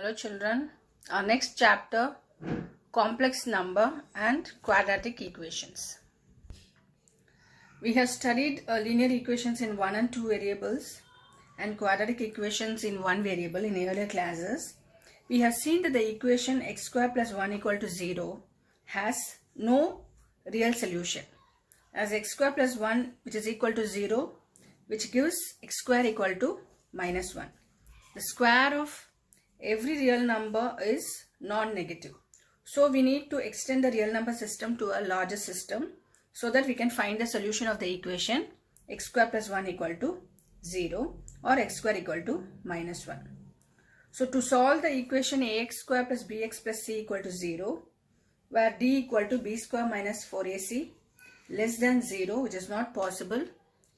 Hello children, our next chapter, complex number and quadratic equations. We have studied linear equations in 1 and 2 variables and quadratic equations in 1 variable in earlier classes. We have seen that the equation x square plus 1 equal to 0 has no real solution, as x square plus 1 which is equal to 0, which gives x square equal to minus 1. The square of every real number is non-negative. So we need to extend the real number system to a larger system so that we can find the solution of the equation x square plus 1 equal to 0 or x square equal to minus 1. So to solve the equation ax square plus bx plus c equal to 0, where d equal to b square minus 4ac less than 0, which is not possible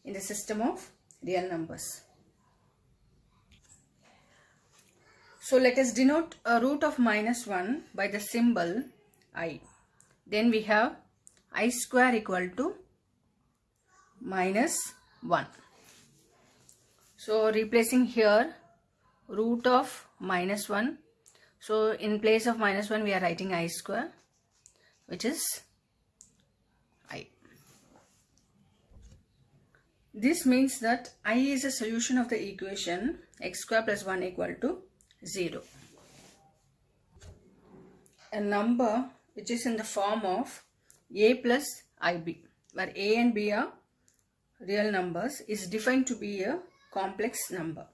in the system of real numbers. So let us denote a root of minus 1 by the symbol I. Then we have I square equal to minus 1. So replacing here root of minus 1. So in place of minus 1 we are writing I square, which is I. This means that I is a solution of the equation x square plus 1 equal to 0. A number which is in the form of a plus ib, where a and b are real numbers, is defined to be a complex number.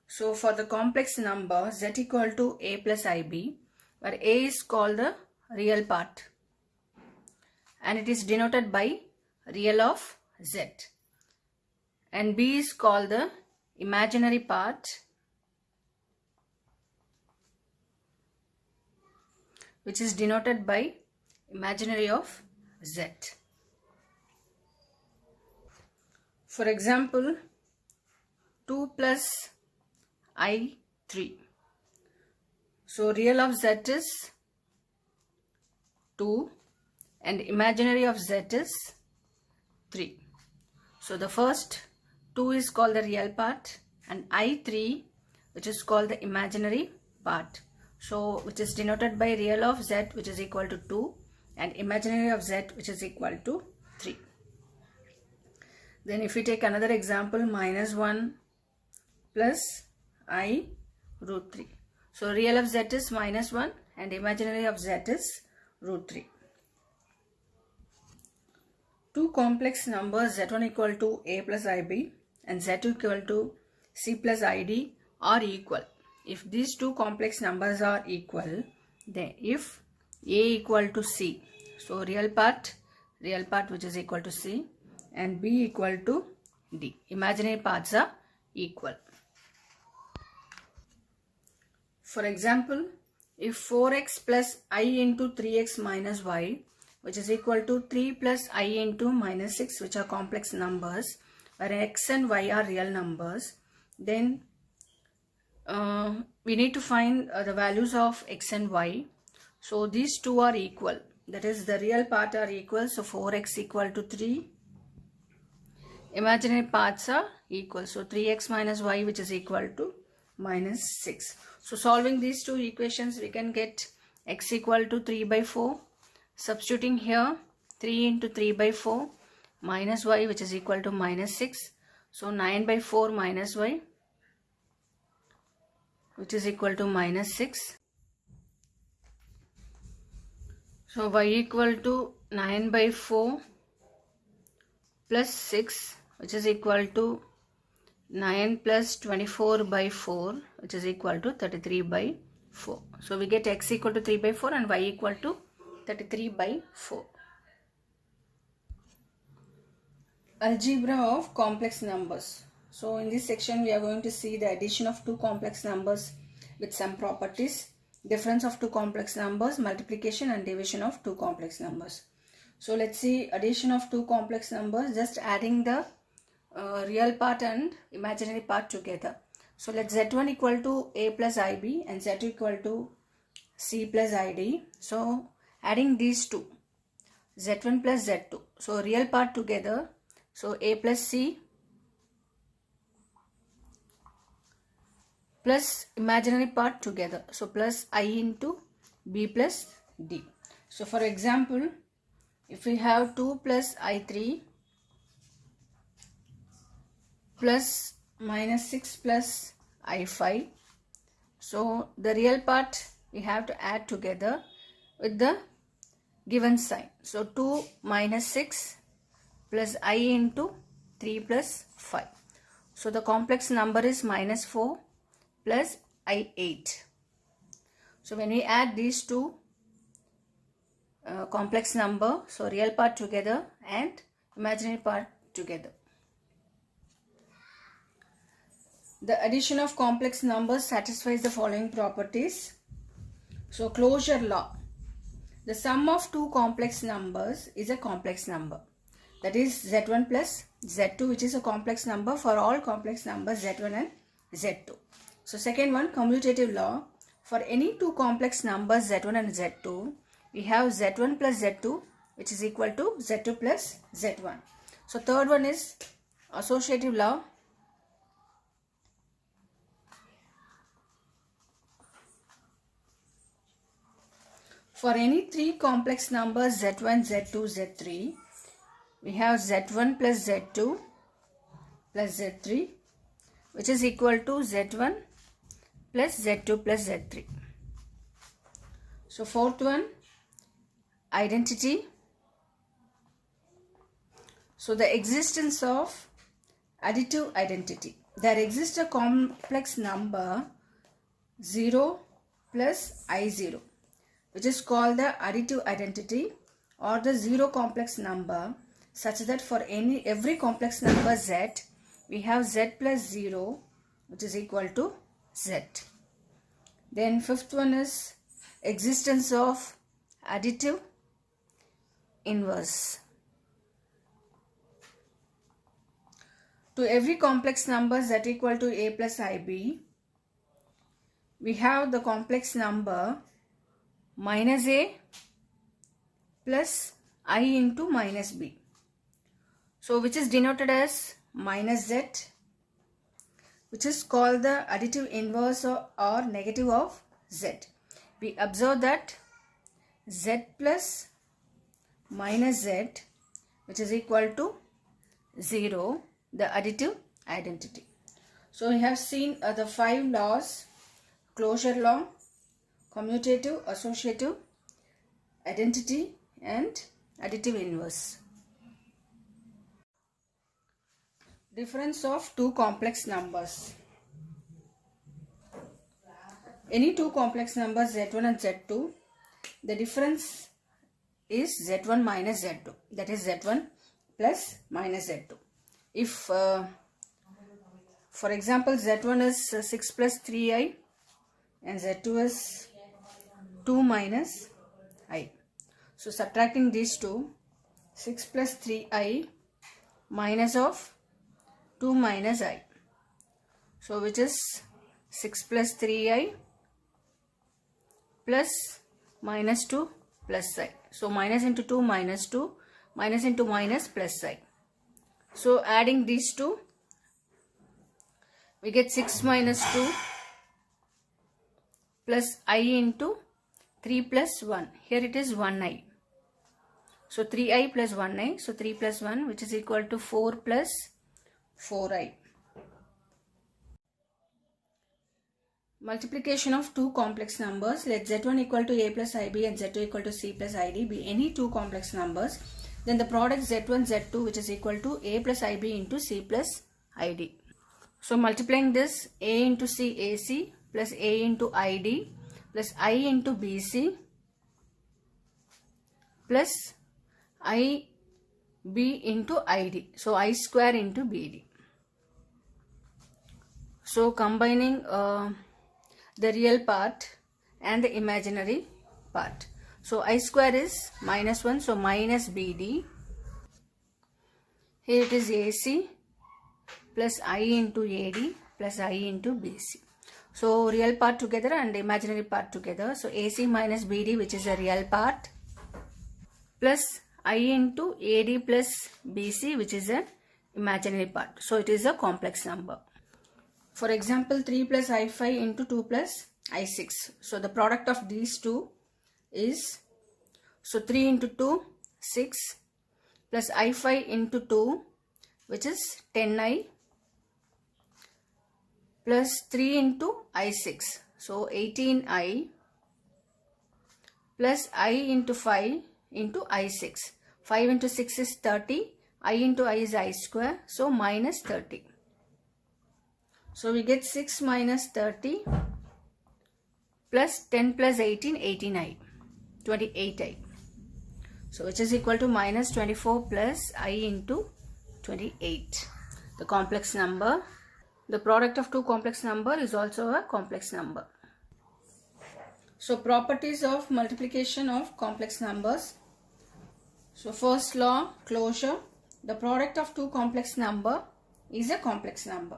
So for the complex number z equal to a plus ib, where a is called the real part and it is denoted by real of z, and b is called the imaginary part which is denoted by imaginary of z. For example, 2 plus I 3. So real of z is 2 and imaginary of z is 3. So the first 2 is called the real part and I3, which is called the imaginary part. So which is denoted by real of z, which is equal to 2, and imaginary of z, which is equal to 3. Then if we take another example, minus 1 plus I root 3. So real of z is minus 1 and imaginary of z is root 3. Two complex numbers z1 equal to a plus ib and z2 equal to c plus id are equal. If these two complex numbers are equal, then if a equal to c, so real part which is equal to c, and b equal to d, imaginary parts are equal. For example, if 4x plus I into 3x minus y, which is equal to 3 plus I into minus 6, which are complex numbers, where x and y are real numbers, then we need to find the values of x and y. So these two are equal, that is the real part are equal, so 4x equal to 3, imaginary parts are equal, so 3x minus y, which is equal to minus 6. So solving these two equations, we can get x equal to 3 by 4, substituting here 3 into 3 by 4 minus y, which is equal to minus 6, so 9 by 4 minus y, which is equal to minus 6. So y equal to 9 by 4 plus 6, which is equal to 9 plus 24 by 4, which is equal to 33 by 4. So we get x equal to 3 by 4 and y equal to 33 by 4. Algebra of complex numbers. So in this section we are going to see the addition of two complex numbers with some properties, difference of two complex numbers, multiplication and division of two complex numbers. So let's see addition of two complex numbers, just adding the real part and imaginary part together. So let z1 equal to a plus ib and z2 equal to c plus id. So adding these two, z1 plus z2, so real part together, so a plus c plus imaginary part together. So plus I into b plus d. So for example, if we have 2 plus I3 plus minus 6 plus I5, so the real part we have to add together with the given sign. So 2 minus 6 plus I into 3 plus 5. So the complex number is minus 4 plus I8. So when we add these two complex number, so real part together and imaginary part together. The addition of complex numbers satisfies the following properties. So closure law. The sum of two complex numbers is a complex number. That is Z1 plus Z2, which is a complex number for all complex numbers Z1 and Z2. So second one, commutative law. For any two complex numbers Z1 and Z2, we have Z1 plus Z2, which is equal to Z2 plus Z1. So third one is associative law. For any three complex numbers Z1, Z2, Z3, we have Z1 plus Z2 plus Z3, which is equal to Z1 plus Z2 plus Z3. So fourth one, identity. So the existence of additive identity. There exists a complex number 0 plus I0, which is called the additive identity, or the zero complex number, such that for every complex number Z, we have Z plus 0, which is equal to Z. Then fifth one is existence of additive inverse. To every complex number Z equal to A plus IB, we have the complex number minus A plus I into minus B. So which is denoted as minus Z, which is called the additive inverse or negative of Z. We observe that Z plus minus Z, which is equal to 0, the additive identity. So we have seen the 5 laws: closure law, commutative, associative, identity, and additive inverse. Difference of two complex numbers. Any two complex numbers Z1 and Z2, the difference is Z1 minus Z2, that is Z1 plus minus Z2. If for example Z1 is 6 plus 3i and Z2 is 2 minus I. So subtracting these two, 6 plus 3i minus of 2 minus I. So which is 6 plus 3i plus minus 2 plus I. So minus into 2 minus 2, minus into minus plus I. So adding these two, we get 6 minus 2 plus I into 3 plus 1. Here it is 1i. So 3i plus 1i. So 3 plus 1, which is equal to 4 plus 4i. Multiplication of two complex numbers. Let Z1 equal to A plus IB and Z2 equal to C plus ID be any two complex numbers. Then the product Z1, Z2, which is equal to A plus IB into C plus ID. So multiplying this, A into C AC plus A into ID plus I into BC plus IB into ID. So I square into BD. So combining the real part and the imaginary part. So I square is minus 1, so minus BD. Here it is AC plus I into AD plus I into BC. So real part together and imaginary part together. So AC minus BD, which is a real part, plus I into AD plus BC, which is an imaginary part. So it is a complex number. For example, 3 plus I5 into 2 plus I6. So the product of these two is, so 3 into 2, 6, plus I5 into 2, which is 10I, plus 3 into I6, so 18I, plus I into 5 into I6. 5 into 6 is 30, I into I is I square, so minus 30. So we get 6 minus 30 plus 10 plus 18, 18I, 28I. So which is equal to minus 24 plus I into 28. The complex number. The product of two complex number is also a complex number. So properties of multiplication of complex numbers. So first law, closure. The product of two complex number is a complex number.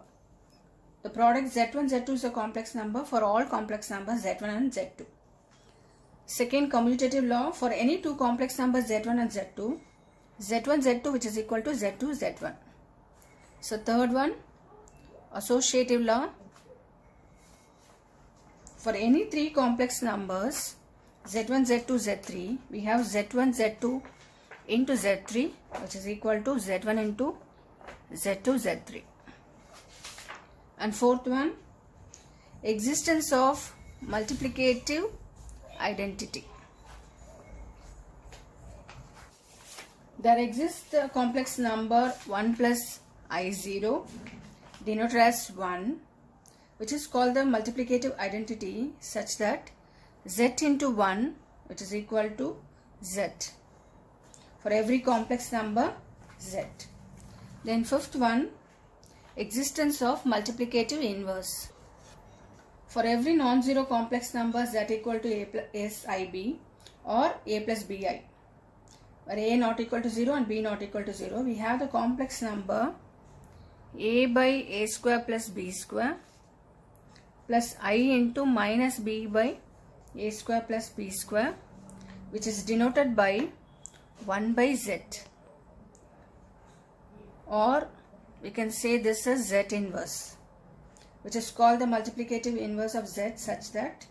The product Z1, Z2 is a complex number for all complex numbers Z1 and Z2. Second, commutative law. For any two complex numbers Z1 and Z2, Z1, Z2 which is equal to Z2, Z1. So third one, associative law. For any three complex numbers Z1, Z2, Z3, we have Z1, Z2 into Z3 which is equal to Z1 into Z2, Z3. And fourth one, existence of multiplicative identity. There exists a complex number 1 plus I0 denoted as 1, which is called the multiplicative identity, such that Z into 1 which is equal to Z for every complex number Z. Then fifth one, existence of multiplicative inverse. For every non-zero complex number Z equal to A plus IB or A plus BI, where A not equal to 0 and B not equal to 0, we have the complex number A by A square plus B square plus I into minus B by A square plus B square, which is denoted by 1 by Z, or we can say this is Z inverse, which is called the multiplicative inverse of Z, such that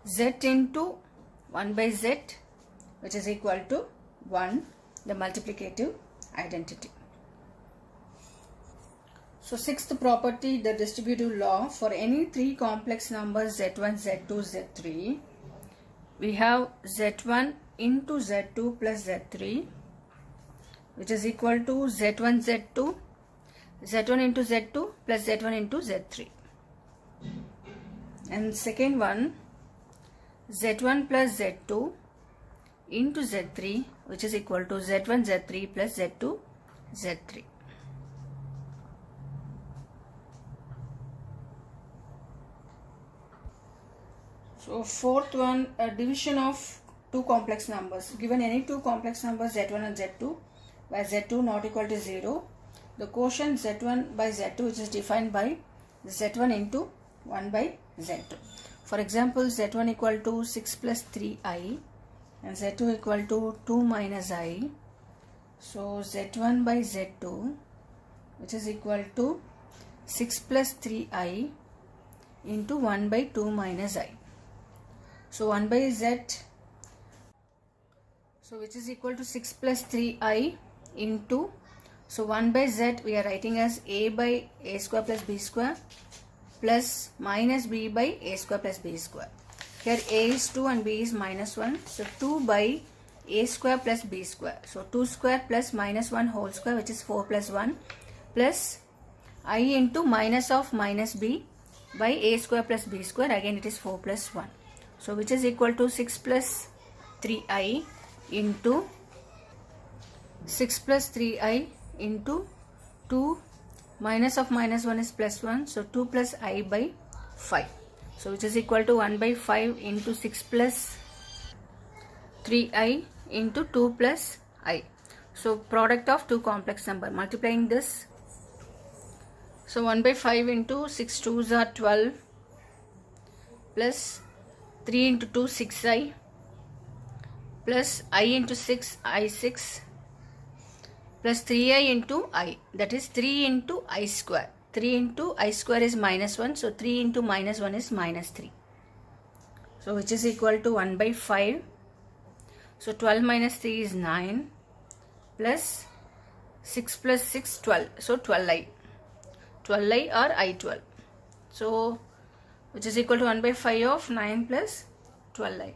Z into 1 by Z which is equal to 1, the multiplicative identity. So sixth property, the distributive law. For any three complex numbers Z1, Z2, Z3, we have Z1 into Z2 plus Z3 which is equal to Z1, Z2, Z1 into Z2 plus Z1 into Z3. And second one, Z1 plus Z2 into Z3 which is equal to Z1, Z3 plus Z2, Z3. So fourth one, a division of two complex numbers. Given any two complex numbers Z1 and Z2, where Z2 not equal to 0, the quotient Z1 by Z2 which is defined by Z1 into 1 by Z2. For example, Z1 equal to 6 plus 3I and Z2 equal to 2 minus I. So Z1 by Z2 which is equal to 6 plus 3I into 1 by 2 minus I. So 1 by Z, so which is equal to 6 plus 3I into, so 1 by Z we are writing as A by A square plus B square plus minus B by A square plus B square. Here A is 2 and B is minus 1. So 2 by A square plus B square. So 2 square plus minus 1 whole square which is 4 plus 1 plus I into minus of minus B by A square plus B square, again it is 4 plus 1. So which is equal to 6 plus 3I into 6 plus 3I into 2 minus of minus 1 is plus 1. So 2 plus I by 5. So which is equal to 1 by 5 into 6 plus 3I into 2 plus I. So product of two complex number. Multiplying this. So 1 by 5 into 6 2s are 12 plus 3 into 2 6I plus I into 6 I6 plus 3I into I, that is 3 into I square. 3 into I square is minus 1. So 3 into minus 1 is minus 3. So which is equal to 1 by 5. So 12 minus 3 is 9 plus 6 plus 6, 12. So 12i. 12i or I12. So which is equal to 1 by 5 of 9 plus 12i.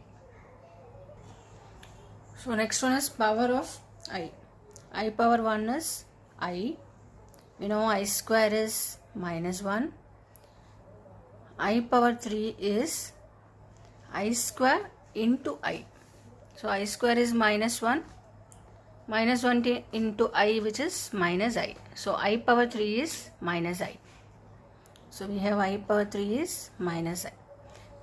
So next one is power of I. I power 1 is I. We know I square is minus 1. I power 3 is I square into I. So I square is minus 1. Minus 1 into I, which is minus I. So I power 3 is minus I. So we have I power 3 is minus I.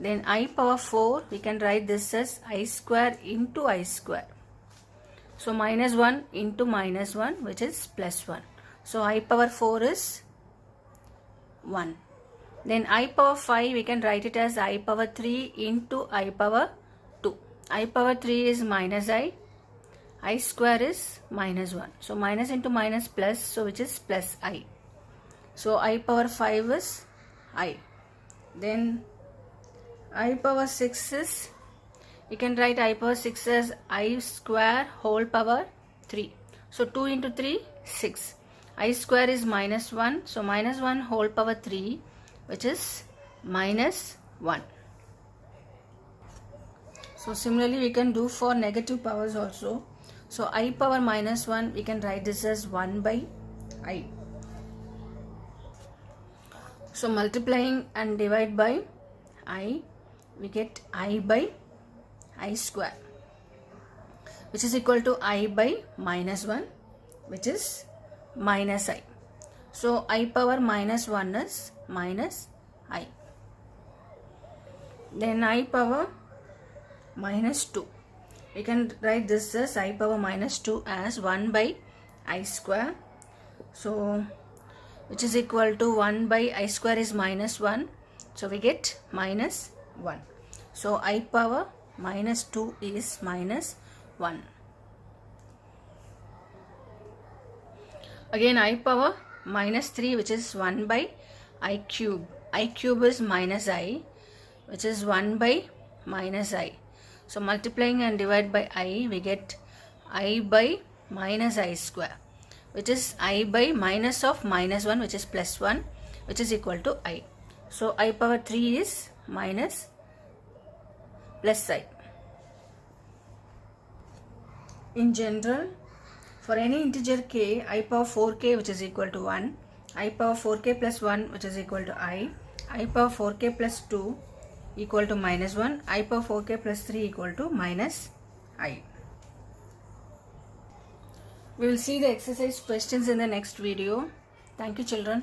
Then I power 4, we can write this as I square into I square. So minus 1 into minus 1, which is plus 1. So I power 4 is 1. Then I power 5, we can write it as I power 3 into I power 2. I power 3 is minus I. I square is minus 1. So minus into minus plus, so which is plus I. So I power 5 is I. Then I power 6 is, we can write I power 6 as I square whole power 3. So 2 into 3, 6. I square is minus 1. So minus 1 whole power 3, which is minus 1. So similarly we can do for negative powers also. So I power minus 1, we can write this as 1 by I. So multiplying and divide by I, we get I by I square, which is equal to I by minus 1, which is minus I. So I power minus 1 is minus I. Then I power minus 2. We can write this as I power minus 2 as 1 by I square. So which is equal to 1 by I square is minus 1. So we get minus 1. So I power minus 2 is minus 1. Again I power minus 3, which is 1 by I cube. I cube is minus I, which is 1 by minus I. So multiplying and divide by I, we get I by minus I square, which is I by minus of minus 1, which is plus 1, which is equal to I. So I power 3 is minus plus I. In general, for any integer k, I power 4k, which is equal to 1, I power 4k plus 1, which is equal to I power 4k plus 2 equal to minus 1, I power 4k plus 3 equal to minus I. We will see the exercise questions in the next video. Thank you, children.